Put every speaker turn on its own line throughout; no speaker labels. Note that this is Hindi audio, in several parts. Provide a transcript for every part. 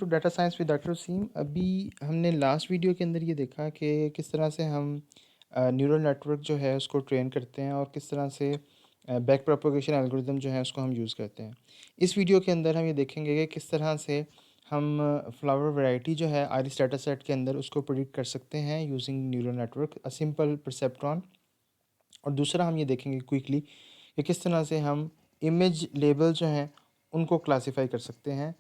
To data science with doctor Wasim. अभी हमने लास्ट वीडियो के अंदर ये देखा कि किस तरह से हम न्यूरल नेटवर्क जो है उसको ट्रेन करते हैं और किस तरह से बैक प्रोपोगेशन एल्गोरिदम जो है उसको हम यूज़ करते हैं। इस वीडियो के अंदर हम ये देखेंगे कि किस तरह से हम फ्लावर वैरायटी जो है आइरिस डाटा सेट के अंदर उसको प्रेडिक्ट कर सकते हैं using neural network a simple perceptron. और दूसरा हम ये देखेंगे क्विकली कि किस तरह से हम इमेज लेबल जो हैं उनको क्लासिफाई कर सकते हैं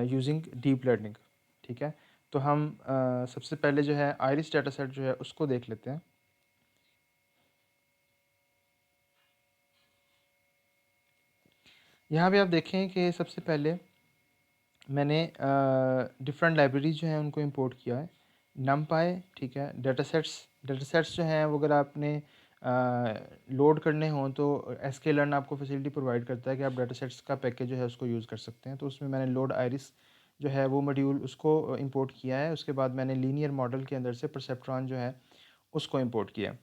यूजिंग डीप लर्निंग। ठीक है, तो हम सबसे पहले जो है आइरिस डाटा सेट जो है उसको देख लेते हैं। यहाँ पे आप देखें कि सबसे पहले मैंने डिफरेंट लाइब्रेरी जो हैं उनको इंपोर्ट किया है। नमपाई, ठीक है, डाटा सेट्स जो हैं वो अगर आपने लोड करने हों तो sklearn आपको फैसिलिटी प्रोवाइड करता है कि आप डाटा सेट्स का पैकेज जो है उसको यूज़ कर सकते हैं। तो उसमें मैंने लोड आइरिस जो है वो मॉड्यूल उसको इंपोर्ट किया है। उसके बाद मैंने लीनियर मॉडल के अंदर से परसेप्ट्रॉन जो है उसको इंपोर्ट किया।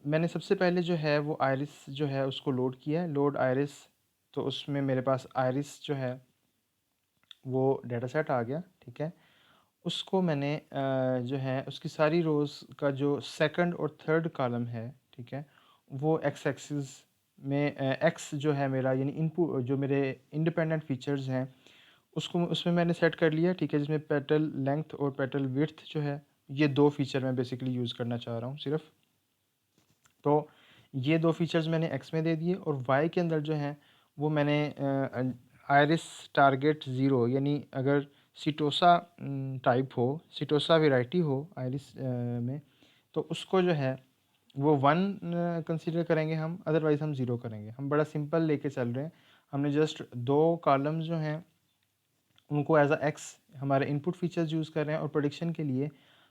मैंने सबसे पहले जो है वो आइरिस जो है उसको लोड किया है, लोड आइरिस। तो उसमें मेरे पास आइरिस जो है वो डाटा सेट आ गया। ठीक है, उसको मैंने जो है उसकी सारी रोज़ का जो सेकंड और थर्ड कॉलम है, ठीक है, वो एक्स एक्सिस में एक्स जो है मेरा यानी इनपुट जो मेरे इंडिपेंडेंट फीचर्स हैं उसको उसमें मैंने सेट कर लिया। ठीक है, जिसमें पेटल लेंथ और पेटल विड्थ जो है ये दो फीचर मैं बेसिकली यूज़ करना चाह रहा हूँ सिर्फ। तो ये दो फीचर्स मैंने एक्स में दे दिए और वाई के अंदर जो है वो मैंने आइरिस टारगेट ज़ीरो यानी अगर सिटोसा टाइप हो, सिटोसा वैरायटी हो आइरिस में, तो उसको जो है वो वन कंसीडर करेंगे हम, अदरवाइज़ हम ज़ीरो करेंगे। हम बड़ा सिंपल लेके चल रहे हैं। हमने जस्ट दो कॉलम्स जो हैं उनको एज अ एक्स हमारे इनपुट फीचर्स यूज़ कर रहे हैं और प्रोडिक्शन के लिए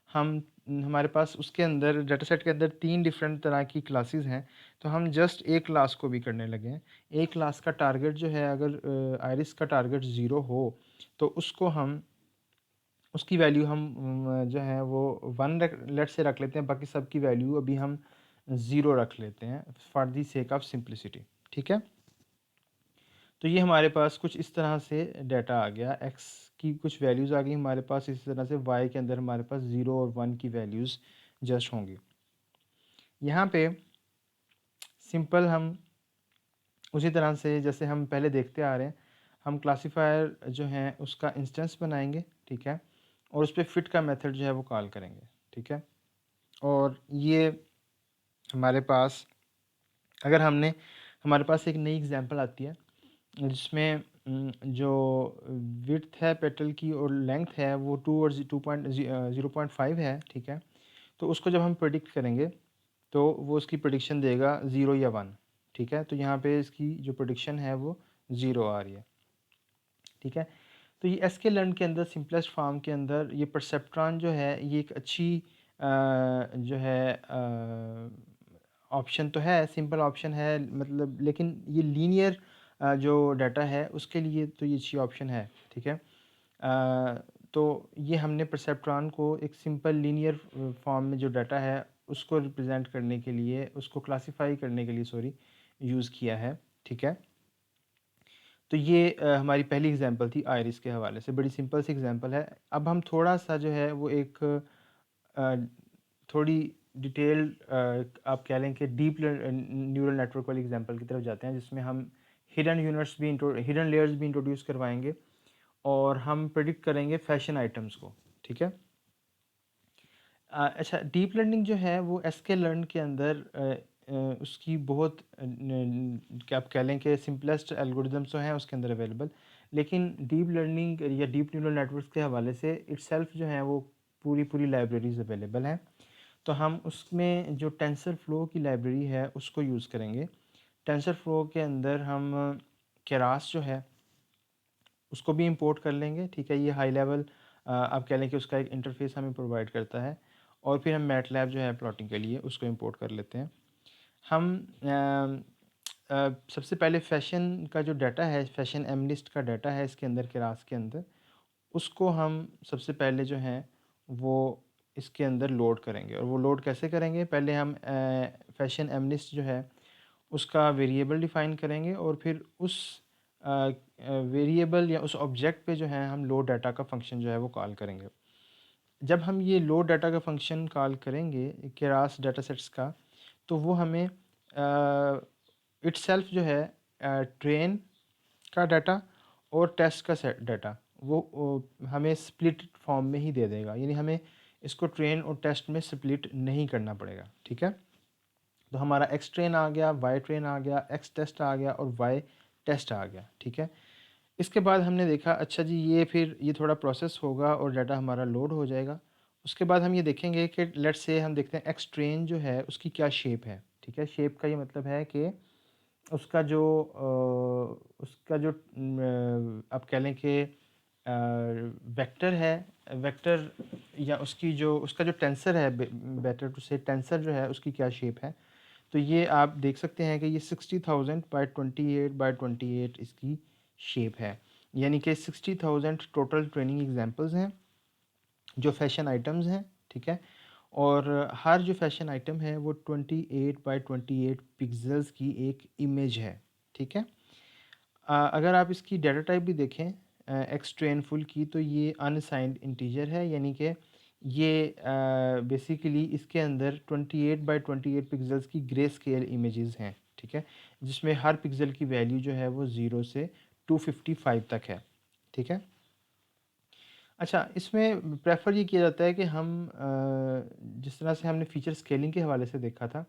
हम हमारे पास उसके अंदर डाटा सेट के अंदर तीन डिफरेंट तरह की क्लासेस हैं। तो हम जस्ट एक क्लास को भी करने लगे हैं। एक क्लास का टारगेट जो है अगर आइरिस का टारगेट ज़ीरो हो तो उसको हम उसकी वैल्यू हम जो है वो वन लेट से रख लेते हैं, बाकी सब की वैल्यू अभी हम ज़ीरो रख लेते हैं for the sake of simplicity. ठीक है, तो ये हमारे पास कुछ इस तरह से डाटा आ गया, एक्स की कुछ वैल्यूज़ आ गई हमारे पास। इसी तरह से वाई के अंदर हमारे पास ज़ीरो और वन की वैल्यूज़ जस्ट होंगी। यहाँ पे सिंपल हम उसी तरह से जैसे हम पहले देखते आ रहे हैं, हम क्लासीफायर जो है उसका इंस्टेंस बनाएंगे। ठीक है, और उस पर फिट का मेथड जो है वो कॉल करेंगे। ठीक है, और ये हमारे पास अगर हमने हमारे पास एक नई एग्जांपल आती है जिसमें जो विड्थ है पेटल की और लेंथ है वो 2 और 0.5 है। ठीक है, तो उसको जब हम प्रेडिक्ट करेंगे तो वो उसकी प्रेडिक्शन देगा ज़ीरो या वन। ठीक है, तो यहाँ पे इसकी जो प्रेडिक्शन है वो ज़ीरो आ रही है। ठीक है, तो ये sklearn के अंदर सिंपलेस्ट फॉर्म के अंदर ये परसेप्ट्रॉन जो है ये एक अच्छी जो है ऑप्शन तो है, सिंपल ऑप्शन है मतलब, लेकिन ये लीनियर जो डाटा है उसके लिए तो ये अच्छी ऑप्शन है। ठीक है, तो ये हमने परसेप्ट्रॉन को एक सिंपल लीनियर फॉर्म में जो डाटा है उसको रिप्रेजेंट करने के लिए, उसको क्लासीफाई करने के लिए सॉरी यूज़ किया है। ठीक है, तो ये हमारी पहली एग्जांपल थी आइरिस के हवाले से, बड़ी सिंपल सी एग्जांपल है। अब हम थोड़ा सा जो है वो एक थोड़ी डिटेल्ड आप कह लें कि डीप न्यूरल नेटवर्क वाली एग्जांपल की तरफ जाते हैं, जिसमें हम हिडन लेयर्स भी इंट्रोड्यूस करवाएंगे और हम प्रेडिक्ट करेंगे फैशन आइटम्स को। ठीक है, अच्छा, डीप लर्निंग जो है वो sklearn के अंदर उसकी बहुत क्या आप कह लें कि सिंपलेस्ट एल्गोरिदम्स जो हैं उसके अंदर अवेलेबल, लेकिन डीप लर्निंग या डीप न्यूरल नेटवर्क्स के हवाले से इटसेल्फ जो है वो पूरी पूरी लाइब्रेरीज अवेलेबल हैं। तो हम उसमें जो टेंसर फ्लो की लाइब्रेरी है उसको यूज़ करेंगे। टेंसर फ्लो के अंदर हम केरास जो है उसको भी इंपोर्ट कर लेंगे। ठीक है, ये हाई लेवल आप कह लें कि उसका एक इंटरफेस हमें प्रोवाइड करता है। और फिर हम मैटलैब जो है प्लॉटिंग के लिए उसको इंपोर्ट कर लेते हैं। हम सबसे पहले फैशन का जो डाटा है, फैशन एमलिस्ट का डाटा है इसके अंदर केरास के अंदर, उसको हम सबसे पहले जो है वो इसके अंदर लोड करेंगे। और वो लोड कैसे करेंगे, पहले हम फैशन एमलिस्ट जो है उसका वेरिएबल डिफ़ाइन करेंगे और फिर उस वेरिएबल या उस ऑब्जेक्ट पे जो है हम लोड डाटा का फंक्शन जो है वो कॉल करेंगे। जब हम ये लोड डाटा का फंक्शन कॉल करेंगे केरास डाटा सेट्स का, तो वो हमें इटसेल्फ जो है ट्रेन का डाटा और टेस्ट का सेट डाटा वो हमें स्प्लिट फॉर्म में ही दे देगा, यानी हमें इसको ट्रेन और टेस्ट में स्प्लिट नहीं करना पड़ेगा। ठीक है, तो हमारा एक्स ट्रेन आ गया, वाई ट्रेन आ गया, एक्स टेस्ट आ गया और वाई टेस्ट आ गया। ठीक है, इसके बाद हमने देखा अच्छा जी ये फिर ये थोड़ा प्रोसेस होगा और डाटा हमारा लोड हो जाएगा। उसके बाद हम ये देखेंगे कि लेट्स से हम देखते हैं एक्स ट्रेन जो है उसकी क्या शेप है। ठीक है, शेप का ये मतलब है कि उसका जो आप कह लें कि वेक्टर है, वेक्टर या उसका जो टेंसर है, बेटर टू से टेंसर जो है उसकी क्या शेप है। तो ये आप देख सकते हैं कि ये 60,000 बाई 28 इसकी शेप है, यानी कि 60,000 टोटल ट्रेनिंग एग्जांपल्स हैं जो फैशन आइटम्स हैं। ठीक है, और हर जो फैशन आइटम है वो 28 बाई 28 पिक्सल्स की एक इमेज है। ठीक है, अगर आप इसकी डाटा टाइप भी देखें एक्स ट्रेन फुल की, तो ये अनसाइंड इंटीजर है, यानी कि ये बेसिकली इसके अंदर 28 बाई 28 पिक्सल्स की ग्रे स्केल इमेजेस हैं। ठीक है, जिसमें हर पिक्सल की वैल्यू जो है वो 0 से 255 तक है। ठीक है, अच्छा इसमें प्रेफर ये किया जाता है कि हम जिस तरह से हमने फीचर स्केलिंग के हवाले से देखा था,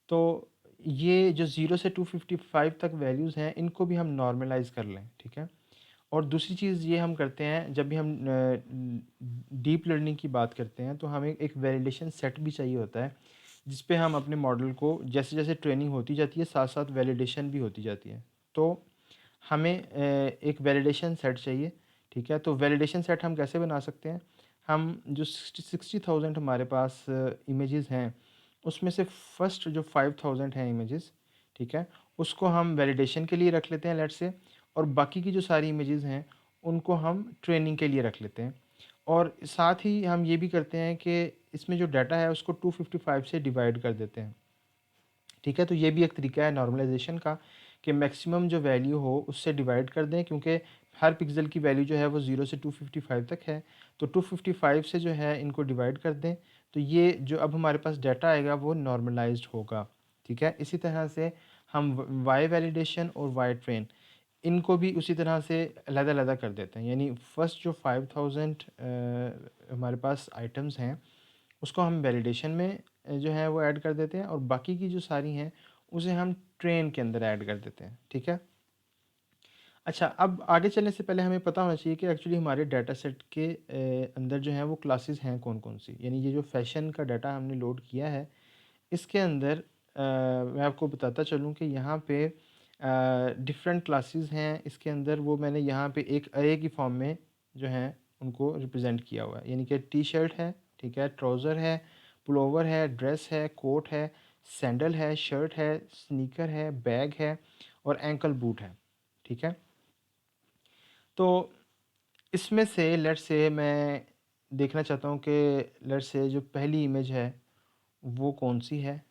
तो ये जो 0 से 255 तक वैल्यूज़ हैं इनको भी हम नॉर्मलाइज़ कर लें। ठीक है, और दूसरी चीज़ ये हम करते हैं जब भी हम डीप लर्निंग की बात करते हैं तो हमें एक वैलिडेशन सेट भी चाहिए होता है, जिस पे हम अपने मॉडल को जैसे जैसे ट्रेनिंग होती जाती है साथ साथ वैलिडेशन भी होती जाती है। तो हमें एक वैलिडेशन सेट चाहिए। ठीक है, तो वैलिडेशन सेट हम कैसे बना सकते हैं, हम जो 60,000 हमारे पास इमेजेस हैं उसमें से फ़र्स्ट जो 5,000 हैं इमेजेस, ठीक है, उसको हम वैलिडेशन के लिए रख लेते हैं लेट्स से, और बाकी की जो सारी इमेजेस हैं उनको हम ट्रेनिंग के लिए रख लेते हैं। और साथ ही हम ये भी करते हैं कि इसमें जो डाटा है उसको 255 से डिवाइड कर देते हैं। ठीक है, तो ये भी एक तरीका है नॉर्मलाइजेशन का कि मैक्सिमम जो वैल्यू हो उससे डिवाइड कर दें, क्योंकि हर पिक्सल की वैल्यू जो है वो 0 से 255 तक है, तो 255 से जो है इनको डिवाइड कर दें, तो ये जो अब हमारे पास डाटा आएगा वो नॉर्मलाइज्ड होगा। ठीक है, इसी तरह से हम वाई वैलिडेशन और वाई ट्रेन इनको भी उसी तरह से अलग-अलग कर देते हैं, यानी फर्स्ट जो 5000 हमारे पास आइटम्स हैं उसको हम वैलिडेशन में जो है वो ऐड कर देते हैं, और बाकी की जो सारी हैं उसे हम ट्रेन के अंदर ऐड कर देते हैं। ठीक है, अच्छा अब आगे चलने से पहले हमें पता होना चाहिए कि एक्चुअली हमारे डाटा सेट के अंदर जो हैं वो क्लासेस हैं कौन कौन सी, यानी ये जो फैशन का डाटा हमने लोड किया है इसके अंदर मैं आपको बताता चलूँ कि यहाँ पे डिफरेंट क्लासेस हैं इसके अंदर, वो मैंने यहाँ पे एक अरे की फॉर्म में जो हैं उनको रिप्रेजेंट किया हुआ है, यानी कि टी शर्ट है, ठीक है, ट्राउज़र है, पुलोवर है, ड्रेस है, कोट है, सैंडल है, शर्ट है, स्नीकर है, बैग है और एंकल बूट है। ठीक है, तो इसमें से लेट्स से मैं देखना चाहता हूँ कि लेट्स से जो पहली इमेज है वो कौन सी है।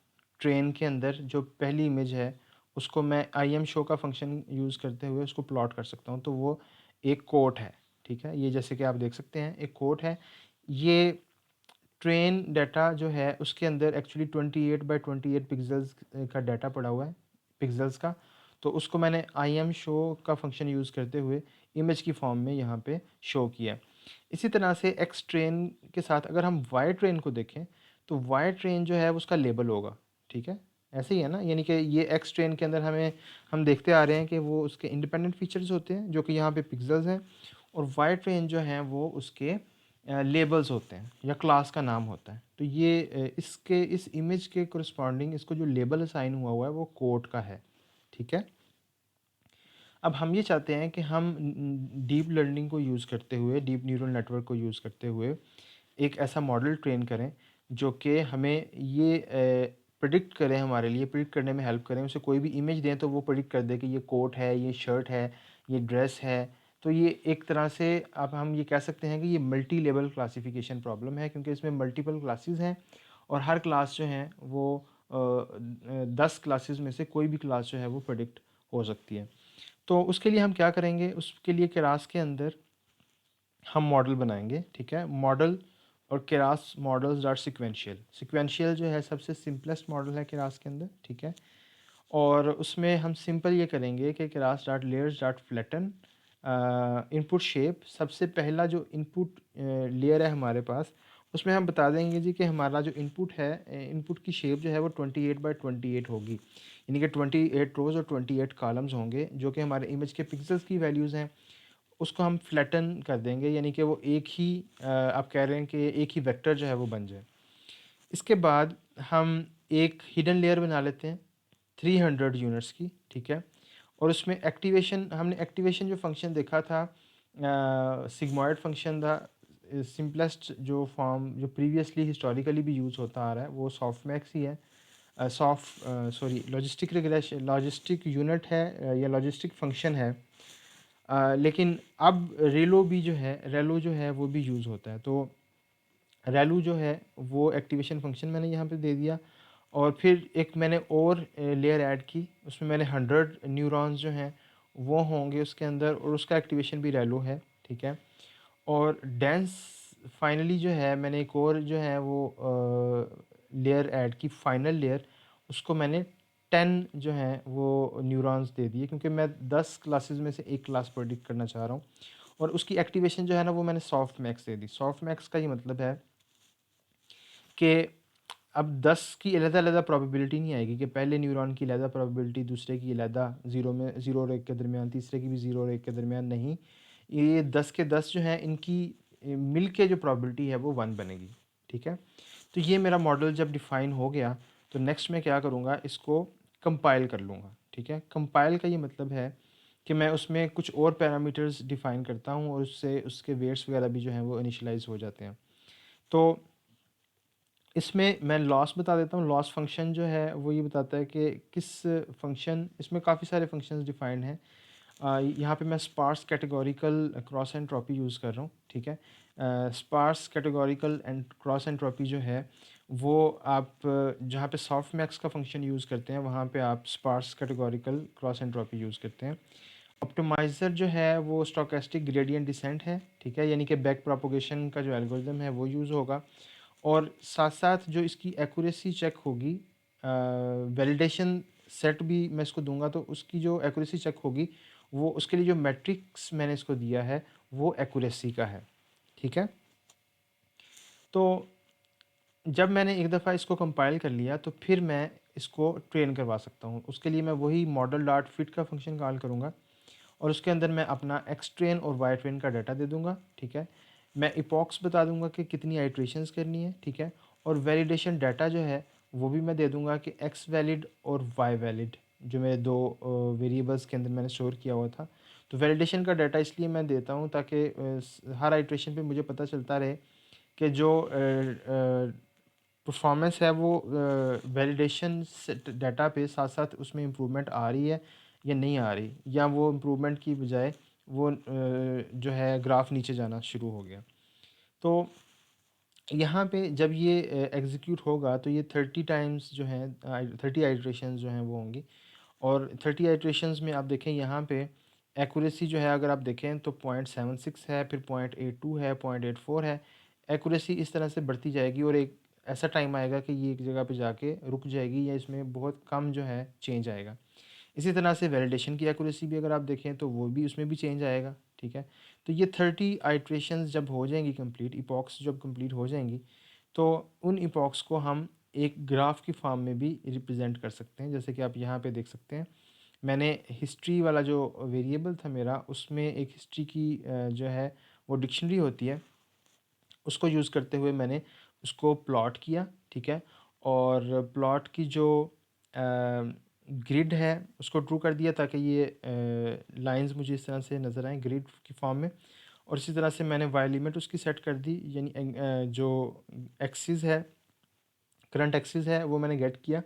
ट्रेन के अंदर जो पहली इमेज है उसको मैं आई एम शो का फंक्शन यूज़ करते हुए उसको प्लॉट कर सकता हूँ, तो वो एक कोट है। ठीक है, ये जैसे कि आप देख सकते हैं एक कोट है। ये ट्रेन डाटा जो है उसके अंदर एक्चुअली 28 बाई 28 पिक्सल्स का डाटा पड़ा हुआ है, पिक्सल्स का, तो उसको मैंने आई एम शो का फंक्शन यूज़ करते हुए इमेज की फॉर्म में यहाँ पे शो किया। इसी तरह से एक्स ट्रेन के साथ अगर हम वाई ट्रेन को देखें तो वाई ट्रेन जो है उसका लेबल होगा। ठीक है, ऐसे ही है ना, यानी कि ये एक्स ट्रेन के अंदर हम देखते आ रहे हैं कि वो उसके इंडिपेंडेंट फीचर्स होते हैं जो कि यहाँ पे पिक्सल्स हैं, और वाई ट्रेन जो हैं वो उसके लेबल्स होते हैं या क्लास का नाम होता है। तो ये इसके इस इमेज के कोरिस्पॉन्डिंग इसको जो लेबल असाइन हुआ है वो कोड का है। ठीक है, अब हम ये चाहते हैं कि हम डीप लर्निंग को यूज़ करते हुए, डीप न्यूरल नेटवर्क को यूज़ करते हुए एक ऐसा मॉडल ट्रेन करें जो कि हमें ये प्रिडिक्ट करें, हमारे लिए प्रिडिक्ट करने में हेल्प करें। उसे कोई भी इमेज दें तो वो प्रिडिक्ट कर दे कि ये कोट है, ये शर्ट है, ये ड्रेस है। तो ये एक तरह से अब हम ये कह सकते हैं कि ये मल्टी लेवल क्लासिफिकेशन प्रॉब्लम है, क्योंकि इसमें मल्टीपल क्लासेस हैं और हर क्लास जो है वो 10 क्लासेस में से कोई भी क्लास जो है वो प्रिडिक्ट हो सकती है। तो उसके लिए हम क्या करेंगे, उसके लिए केरास के अंदर हम मॉडल बनाएंगे, ठीक है। मॉडल और Keras models dot sequential, sequential जो है सबसे सिंपलेस्ट मॉडल है केरास के अंदर, ठीक है। और उसमें हम सिंपल ये करेंगे कि class dot layers dot flatten input shape, सबसे पहला जो इनपुट लेयर है हमारे पास, उसमें हम बता देंगे जी कि हमारा जो इनपुट है, इनपुट की शेप जो है वो 28 बाई 28 होगी, यानी कि 28 रोज़ और 28 कॉलम्स होंगे जो कि हमारे इमेज के पिक्सल्स की वैल्यूज़ हैं। उसको हम फ्लैटन कर देंगे, यानी कि वो एक ही आप कह रहे हैं कि एक ही वेक्टर जो है वो बन जाए। इसके बाद हम एक हिडन लेयर बना लेते हैं 300 यूनिट्स की, ठीक है। और उसमें एक्टिवेशन, हमने एक्टिवेशन जो फंक्शन देखा था, सिग्मॉइड फंक्शन था, सिंपलेस्ट जो फॉर्म जो प्रीवियसली हिस्टोरिकली भी यूज़ होता आ रहा है वो सॉफ्टमैक्स ही है। लॉजिस्टिक रिग्रेशन, लॉजिस्टिक यूनिट है या लॉजिस्टिक फंक्शन है। लेकिन अब रेलो जो है वो भी यूज़ होता है। तो रेलू जो है वो एक्टिवेशन फंक्शन मैंने यहाँ पे दे दिया। और फिर एक मैंने और लेयर ऐड की, उसमें मैंने 100 न्यूरॉन्स जो हैं वो होंगे उसके अंदर, और उसका एक्टिवेशन भी रेलो है, ठीक है। और डेंस फाइनली जो है मैंने एक और जो है वो लेयर ऐड की, फाइनल लेयर, उसको मैंने 10 जो हैं वो न्यूरॉन्स दे दिए, क्योंकि मैं 10 क्लासेस में से एक क्लास प्रेडिक्ट करना चाह रहा हूँ। और उसकी एक्टिवेशन जो है ना वो मैंने सॉफ्ट मैक्स दे दी। सॉफ्ट मैक्स का ये मतलब है कि अब 10 की अलग-अलग प्रोबेबिलिटी नहीं आएगी कि पहले न्यूरॉन की अलग प्रोबेबिलिटी, दूसरे की अलग, 0 और 1 के दरमियान, तीसरे की भी 0 और 1 के दरमियान, नहीं। ये 10 के 10 जो हैं इनकी मिल के जो प्रोबेबिलिटी है वो 1 बनेगी, ठीक है। तो ये मेरा मॉडल जब डिफ़ाइन हो गया तो नेक्स्ट मैं क्या करूँगा, इसको कंपाइल कर लूँगा, ठीक है। कंपाइल का ये मतलब है कि मैं उसमें कुछ और पैरामीटर्स डिफ़ाइन करता हूँ और उससे उसके वेट्स वगैरह भी जो हैं वो इनिशियलाइज़ हो जाते हैं। तो इसमें मैं लॉस बता देता हूँ। लॉस फंक्शन जो है वो ये बताता है कि किस फंक्शन, इसमें काफ़ी सारे फंक्शंस डिफाइंड हैं। यहाँ पे मैं sparse categorical cross entropy use कर रहा हूँ, ठीक है। Sparse categorical and cross entropy जो है वो आप जहाँ पे सॉफ्ट मैक्स का फंक्शन यूज़ करते हैं वहाँ पे आप sparse categorical cross entropy use करते हैं। ऑप्टिमाइज़र जो है वो स्टोकेस्टिक ग्रेडियंट डिसेंट है, ठीक है, यानी कि बैक प्रोपोगेशन का जो एल्गोरिदम है वो यूज़ होगा। और साथ-साथ जो इसकी एक्यूरेसी चेक होगी, वैलिडेशन सेट भी मैं इसको दूँगा, तो उसकी जो एक्यूरेसी चेक होगी वो उसके लिए जो मैट्रिक्स मैंने इसको दिया है वो एक्यूरेसी का है, ठीक है। तो जब मैंने एक दफ़ा इसको कंपाइल कर लिया तो फिर मैं इसको ट्रेन करवा सकता हूँ। उसके लिए मैं वही मॉडल डॉट फिट का फंक्शन कॉल करूँगा और उसके अंदर मैं अपना एक्स ट्रेन और वाई ट्रेन का डाटा दे दूँगा, ठीक है। मैं इपॉक्स बता दूँगा कि कितनी आइट्रेशंस करनी है, ठीक है। और वैलिडेशन डाटा जो है वो भी मैं दे दूँगा कि एक्स वैलिड और वाई वैलिड, जो मेरे 2 वेरिएबल्स के अंदर मैंने स्टोर किया हुआ था। तो वैलिडेशन का डाटा इसलिए मैं देता हूँ ताकि हर आइट्रेशन पे मुझे पता चलता रहे कि जो परफॉर्मेंस है वो वैलिडेशन डाटा पे साथ साथ उसमें इम्प्रूवमेंट आ रही है या नहीं आ रही, या वो इम्प्रूवमेंट की बजाय वो जो है ग्राफ नीचे जाना शुरू हो गया। तो यहाँ पे जब ये एग्जीक्यूट होगा तो ये 30 टाइम्स जो हैं 30 आइट्रेशंस जो हैं वो होंगी। और 30 आइट्रेशंस में आप देखें यहाँ पे एक्यूरेसी जो है अगर आप देखें तो 0.76 है, फिर 0.82 है, 0.84 है। एक्यूरेसी इस तरह से बढ़ती जाएगी और एक ऐसा टाइम आएगा कि ये एक जगह पे जाके रुक जाएगी या इसमें बहुत कम जो है चेंज आएगा। इसी तरह से वैलिडेशन की एक्यूरेसी भी अगर आप देखें तो वो भी, उसमें भी चेंज आएगा, ठीक है। तो ये 30 आइट्रेशंस जब हो जाएंगी कंप्लीट, इपॉक्स जब कंप्लीट हो जाएंगी, तो उन इपॉक्स को हम एक ग्राफ की फॉर्म में भी रिप्रेजेंट कर सकते हैं। जैसे कि आप यहाँ पे देख सकते हैं, मैंने हिस्ट्री वाला जो वेरिएबल था मेरा, उसमें एक हिस्ट्री की जो है वो डिक्शनरी होती है, उसको यूज़ करते हुए मैंने उसको प्लॉट किया, ठीक है। और प्लॉट की जो ग्रिड है उसको ट्रू कर दिया ताकि ये लाइंस मुझे इस तरह से नज़र आएँ ग्रिड की फॉर्म में। और इसी तरह से मैंने वाई लिमिट उसकी सेट कर दी, यानी जो एक्सिस है, करंट एक्सिस है, वो मैंने गेट किया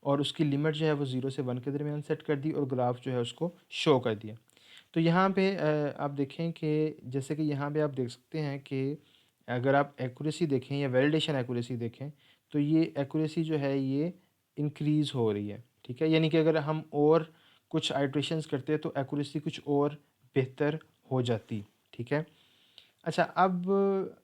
और उसकी लिमिट जो है वो 0 से 1 के दरमियान सेट कर दी और ग्राफ जो है उसको शो कर दिया। तो यहाँ पे आप देखें कि जैसे कि यहाँ पे आप देख सकते हैं कि अगर आप एक्यूरेसी देखें या वैलिडेशन एक्यूरेसी देखें तो ये एक्यूरेसी जो है ये इंक्रीज़ हो रही है, ठीक है। यानी कि अगर हम और कुछ आइट्रेशंस करते तो एक्यूरेसी कुछ और बेहतर हो जाती, ठीक है। अच्छा, अब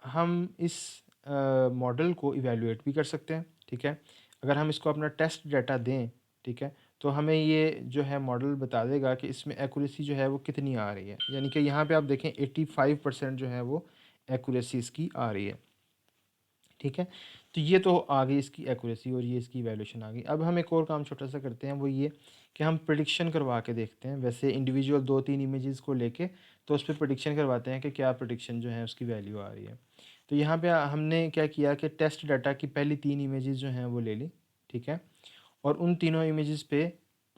हम इस मॉडल को इवैल्यूएट भी कर सकते हैं, ठीक है। अगर हम इसको अपना टेस्ट डाटा दें, ठीक है, तो हमें ये जो है मॉडल बता देगा कि इसमें एक्यूरेसी जो है वो कितनी आ रही है। यानी कि यहाँ पे आप देखें 85% जो है वो एक्यूरेसी इसकी आ रही है, ठीक है। तो ये तो आ गई इसकी एक्यूरेसी और ये इसकी वैल्यूएशन आ गई। अब हम एक और काम छोटा सा करते हैं, वो ये कि हम प्रेडिक्शन करवा के देखते हैं। वैसे इंडिविजुअल 2-3 इमेजेस को लेके तो उस पे प्रेडिक्शन करवाते हैं कि क्या प्रेडिक्शन जो है उसकी वैल्यू आ रही है। तो यहाँ पे हमने क्या किया कि टेस्ट डाटा की पहली 3 इमेजेस जो हैं वो ले ली, ठीक है, और उन तीनों इमेजेस पे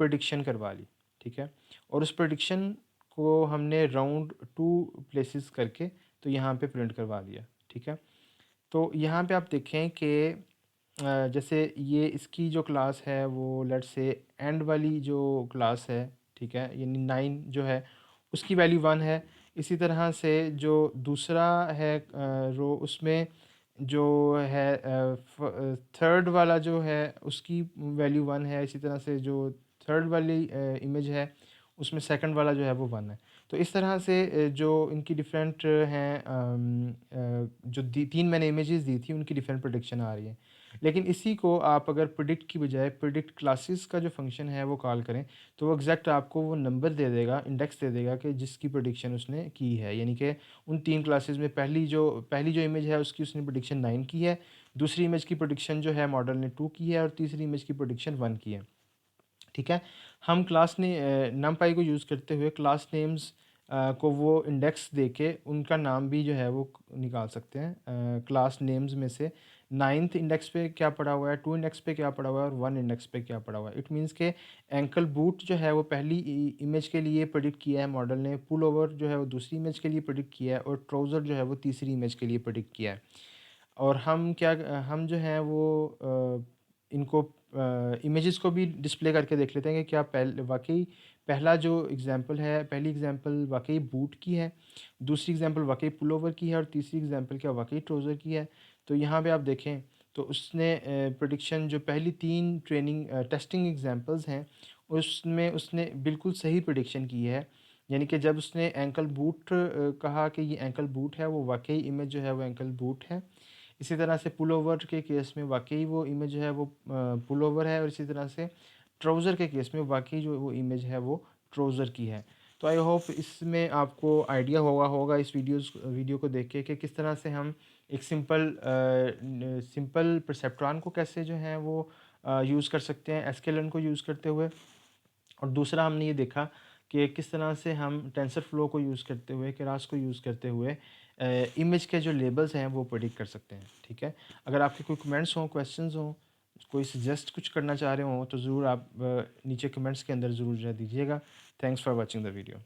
प्रेडिक्शन करवा ली, ठीक है। और उस प्रेडिक्शन को हमने राउंड 2 प्लेसेस करके तो यहाँ पे प्रिंट करवा दिया, ठीक है। तो यहाँ पे आप देखें कि जैसे ये इसकी जो क्लास है वो लेट्स से एंड वाली जो क्लास है, ठीक है, यानी 9 जो है उसकी वैल्यू 1 है। इसी तरह से जो दूसरा है रो, उसमें जो है थर्ड वाला जो है उसकी वैल्यू 1 है। इसी तरह से जो थर्ड वाली इमेज है उसमें सेकंड वाला जो है वो 1 है। तो इस तरह से जो इनकी डिफरेंट हैं जो 3 मैंने इमेजेस दी थी उनकी डिफरेंट प्रेडिक्शन आ रही है। लेकिन इसी को आप अगर प्रिडिक्ट की बजाय प्रिडिक्ट क्लासेस का जो फंक्शन है वो कॉल करें तो वो एग्जैक्ट आपको वो नंबर दे देगा, इंडेक्स दे देगा कि जिसकी प्रिडिक्शन उसने की है। यानी कि उन 3 क्लासेस में पहली जो इमेज है उसकी उसने प्रिडिक्शन 9 की है, दूसरी इमेज की प्रिडिक्शन जो है मॉडल ने 2 की है और तीसरी इमेज की प्रिडिक्शन 1 की है, ठीक है। हम क्लास ने नमपाई को यूज़ करते हुए क्लास नेम्स को वो इंडेक्स देके उनका नाम भी जो है वो निकाल सकते हैं। क्लास नेम्स में से 9th इंडेक्स पे क्या पड़ा हुआ है, 2 इंडेक्स पे क्या पड़ा हुआ है और 1 इंडेक्स पे क्या पड़ा हुआ है। इट मीन्स के एंकल बूट जो है वो पहली इमेज के लिए प्रेडिक्ट किया है मॉडल ने, पुल ओवर जो है वो दूसरी इमेज के लिए प्रेडिक्ट किया है और ट्राउज़र जो है वो तीसरी इमेज के लिए प्रेडिक्ट किया है। और हम जो हैं वो इनको इमेजेस को भी डिस्प्ले करके देख लेते हैं कि क्या वाकई पहला जो एग्जांपल है, पहली एग्जांपल वाकई बूट की है, दूसरी एग्जांपल वाकई पुल ओवर की है और तीसरी एग्जांपल क्या वाकई ट्राउज़र की है। तो यहाँ पे आप देखें तो उसने प्रेडिक्शन जो पहली 3 टेस्टिंग एग्जांपल्स हैं उसमें उसने बिल्कुल सही प्रेडिक्शन की है। यानी कि जब उसने एंकल बूट कहा कि ये एंकल बूट है, वो वाकई इमेज जो है वो एंकल बूट है। इसी तरह से पुल ओवर के केस में वाकई वो इमेज है वो पुल ओवर है और इसी तरह से ट्राउज़र के केस में वाकई जो वो इमेज है वो ट्राउज़र की है। तो आई होप इसमें आपको आइडिया होगा इस वीडियो को देख के कि किस तरह से हम एक सिंपल परसेप्ट्रॉन को कैसे जो है वो यूज़ कर सकते हैं एसक्यूएल को यूज़ करते हुए। और दूसरा हमने ये देखा कि किस तरह से हम टेंसर फ्लो को यूज़ करते हुए, केरास को यूज़ करते हुए इमेज के जो लेबल्स हैं वो प्रेडिक्ट कर सकते हैं, ठीक है। अगर आपके कोई कमेंट्स हों, क्वेश्चंस हों, कोई सजेस्ट कुछ करना चाह रहे हों तो ज़रूर आप नीचे कमेंट्स के अंदर ज़रूर दीजिएगा। Thanks for watching the video.